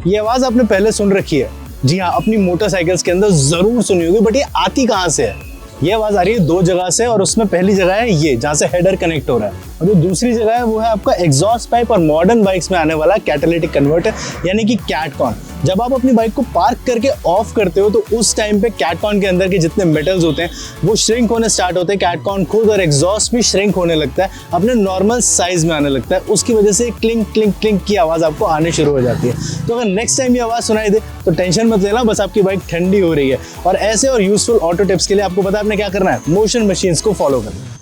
ये आवाज़ आपने पहले सुन रखी है, जी हाँ, अपनी मोटरसाइकिल्स के अंदर ज़रूर सुनी होगी, बट ये आती कहाँ से है? ये आवाज़ आ रही है दो जगह से, और उसमें पहली जगह है ये जहाँ से हेडर कनेक्ट हो रहा है, और जो दूसरी जगह है वो है आपका एग्जॉस्ट पाइप और मॉडर्न बाइक्स में आने वाला कैटालिटिक कन्वर्टर यानी कि कैटकॉन। जब आप अपनी बाइक को पार्क करके ऑफ करते हो तो उस टाइम पे कैटकॉन के अंदर के जितने मेटल्स होते हैं वो श्रिंक होने स्टार्ट होते हैं, कैटकॉन खुद और एग्जॉस्ट भी श्रिंक होने लगता है, अपने नॉर्मल साइज में आने लगता है। उसकी वजह से क्लिंक क्लिंक क्लिंक की आवाज़ आपको आने शुरू हो जाती है। तो अगर नेक्स्ट टाइम ये आवाज़ सुनाई दे तो टेंशन मत लेना, बस आपकी बाइक ठंडी हो रही है। और ऐसे और यूजफुल ऑटो टिप्स के लिए आपको पता है आपने क्या करना है, मोशन मशीन्स को फॉलो करना है।